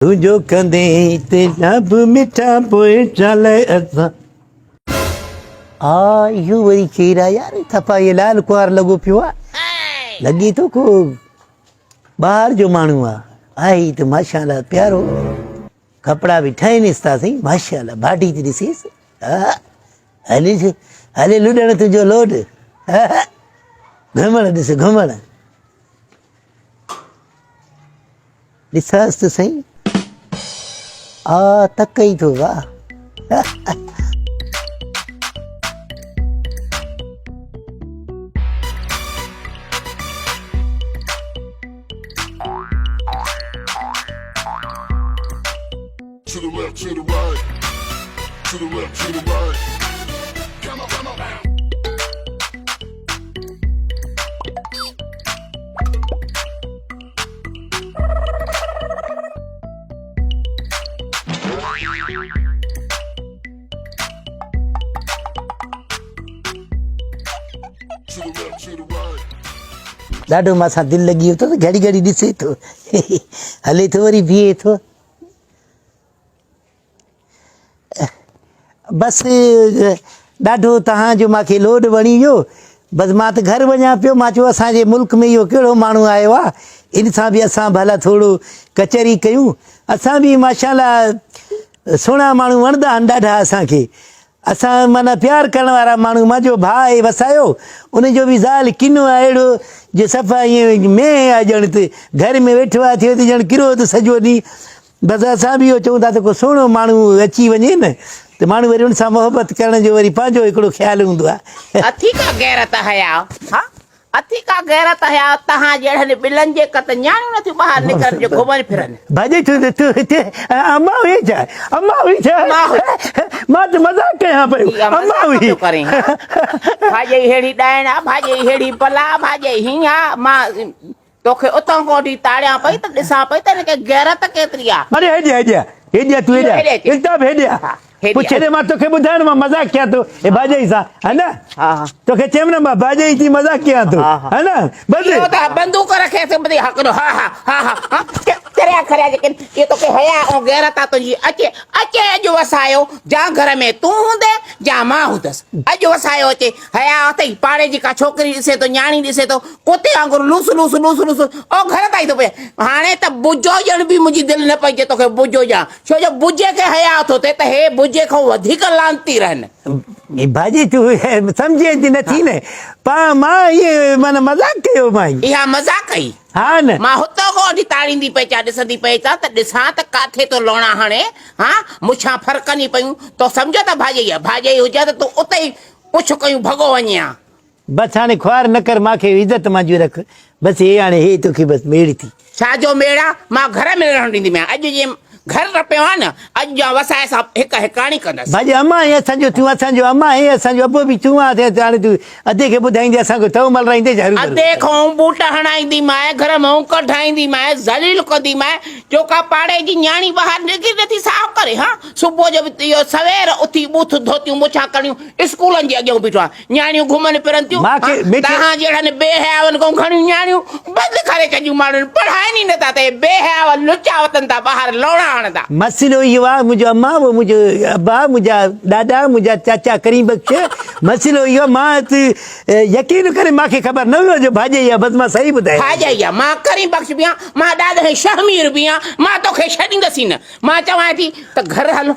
तुझो कंदे ते लब मिठा पोए चले असा आ यो वरी केरा यार थपा ये लाल कुआर लगो पियो लगी तो को बाहर जो मानू आई तो माशाल्लाह प्यारो कपड़ा भी ठाई निस्ता सही माशाल्लाह बाटी थी दिसीस हले लुडण तुझो लोड घमण दिस घमण दिसास तो सही आ तकई तो वाह To the left, to the right, to the left, to the right. Come on, come on. To the left, to the right. ॾाढो मासां दिलि लॻी वियो त घड़ी घड़ी ॾिसे थो हले थो वरी बीहे थो बसि ॾाढो तव्हांजो मूंखे लोड वणी वियो बसि मां त घर वञा पियो मां चयो असांजे मुल्क में इहो कहिड़ो माण्हू आयो आहे इन सां बि असां भला थोरो कचहरी कयूं असां बि माशाल्लाह सुहिणा माण्हू वणंदा आहिनि ॾाढा असांखे असां माना प्यारु करण वारा माण्हू मुंहिंजो भाउ आहे वसायो उनजो बि ज़ाल किनो आहे अहिड़ो जो सफ़ा ईअं में आहे ॼण त घर में वेठो आहे थियो त ॼण किरो त सॼो ॾींहुं बसि असां बि इहो चऊं था त को सुहिणो माण्हू अची वञे न त माण्हू वरी उन सां मोहबत करण जो वरी पंहिंजो हिकिड़ो ख़्यालु हूंदो आहे अथी का गैरत हया हाँ अथी का गैरत हया तहां जहिड़नि ॿिलनि जे कत न्याणियूं नथियूं ॿाहिरि निकिरनि जो घुमनि फिरनि भाॼी तूं हिते अम्मा हुई छा मां त मज़ाक कयां पियो अम्मा हुई भाॼी हेड़ी ॾाइण आहे भाॼी हेड़ी बला भाॼी हीअं मां तोखे उतां खां वठी ताड़ियां पई त ॾिसां पई त हिनखे गैरत केतिरी आहे अरे हेॾिया तूं इल्ताफ़ हेॾिया पुछे दे मां तोखे ॿुधाइण मां मज़ाक कयां थो हे भाॼई सां है न तोखे चयमि न मां भाॼई थी मज़ाक कयां थो है न बसि बंदूक रखे थी हकड़ो हा हा हा हा चरिया खरिया जेके इहे तोखे हया ऐं गैरत आहे तुंहिंजी अचे अचे अॼु वसायो जा घर में तूं हूंदे जा मां हूंदसि अॼु वसायो अचे हया अथई पाड़े जी का छोकिरी ॾिसे थो न्याणी ॾिसे थो कुते वांगुरु लूस लूस लूस लूस ओ घर ताईं थो पए हाणे त बुजो ॼण बि मुंहिंजी दिलि न पई जे तोखे बुजो ॼां छो जो बुजे खे हया थो थिए त हे बुजे खां वधीक लानती रहनि भाॼी तूं सम्झे नथी न मां इहे माना मज़ाक कयो मां इहा मज़ाक कई हा न मां हुतां खां वठी ताड़ींदी पई चा ॾिसंदी पई चा त ॾिसां त काथे तो लोणा हाणे हा मुछां फरकनी पयूं तो सम्झो त भाॼई हुजे त तूं उते ई पुछ कयूं भॻो वञे हा बसि हाणे ख्वार न कर मूंखे इज़त मुंहिंजी रख बसि हे हाणे हे तोखे बसि मेड़ थी छाजो मेड़ा मां घर में रहण ॾींदी मां अॼु जीअं घर न पियो आहे न अॼु जा वसाए सां हिकु हिकाणी कंदसि भाॼी अम्मा हे असांजो तूं असांजो अम्मा हे असांजो अबो बि तूं आहे हाणे तूं अधे खे ॿुधाईंदे असांखे तव मल राईंदे अधे खां बूट हणाईंदी माए घर में कढाईंदी माए ज़लील कंदी माए जो का पाड़े जी न्याणी ॿाहिरि निकिरी नथी साफ़ करे हा सुबुह जो बि इहो सवेर उथी बूथ धोतियूं मुछां करियूं स्कूलनि जे अॻियां बीठो आहे न्याणियूं घुमनि फिरनि थियूं तव्हां जहिड़नि बेहयावनि खां घणियूं न्याणियूं बंदि करे छॾियूं माण्हुनि पढ़ाइनि ई नथा त बेहयाव लुचा वतनि था ॿाहिरि लोणा हणंदा मसइलो इहो आहे मुंहिंजो अम्मा मुंहिंजो अब्बा मुंहिंजा ॾाॾा मुंहिंजा चाचा करीम बख़्श मसइलो इहो मां यकीन करे मूंखे ख़बर न हुयो जो भाॼई आहे बसि मां सही ॿुधायो भाॼई आहे मां करीम बख़्श बि आहियां मां ॾाढो शहमीर बि आहियां मां तोखे छॾींदसि न मां चवां थी त घर हल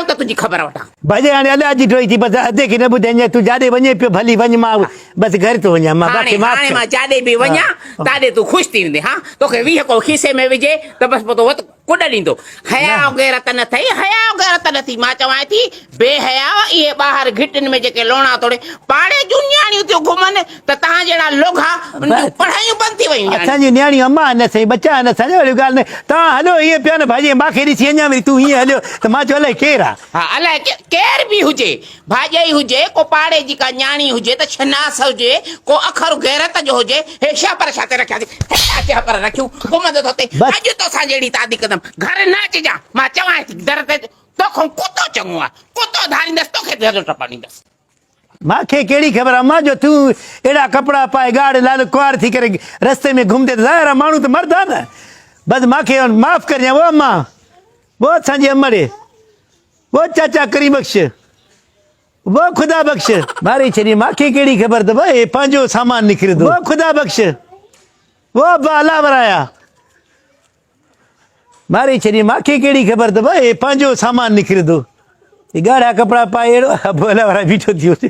त तुंहिंजी ख़बर वठां भाॼी हाणे अलाए जी डोई थी बसि अधे खे न ॿुधाइजांइ तूं जाॾे वञे पियो भली वञ मां बसि घर थो वञा हाणे मां जाॾे बि वञा ताॾे तूं ख़ुशि थी वेंदे हा तोखे 20 को खीसे में विझे त बसि पोइ तो कुॾ ॾींदो हया गैरत न अथई हया गैरत न थी मां चवां थी बेहया इहे ॿाहिरि घिटिन में जेके लोणा तोड़े पाड़े जूं न्याणियूं थियूं घुमनि त तव्हां जहिड़ा लोघा पढ़ाइयूं बंदि थी वयूं असांजी न्याणियूं अम्मा न सही बचा न असांजो अहिड़ी ॻाल्हि न तव्हां हलो इहे पिया न भाॼी मूंखे ॾिसी अञा वरी तूं हीअं हलियो त मां चयो अलाए केरु आहे हा अलाए केर बि हुजे भाॼई हुजे को पाड़े जी का न्याणी हुजे त छनास हुजे को अखर गैरत जो हुजे हे छा पर छा ते रखिया पर रखियूं घुमंदो थो अॼु तोसां जहिड़ी तादी कंदमि घर न अचिजां मां चवां थी दर ते तोखां कुतो चङो आहे कुतो धारींदसि तोखे दर टपाड़ींदसि मूंखे कहिड़ी ख़बर अम्मा जो तूं अहिड़ा कपिड़ा पाए ॻाढ़ लाल कुंवार थी करे रस्ते में घुमंदे त ज़ाहिर आहे माण्हू त मर्द आहे न बस माखे माफ़ कर वो अम्मा वो असांजी अमड़े वो चाचा करी बख्श वो खुदा बख्श मारे छॾी माखे कहिड़ी ख़बर अथव हे पंहिंजो सामान निकिरंदो वो खुदा बख्श वो अला वराया मारे छॾी माखे कहिड़ी ख़बर अथव हे पंहिंजो सामान निकिरंदो हे ॻाढ़ा कपिड़ा पाए अहिड़ो अला वारा बीठो थी वञे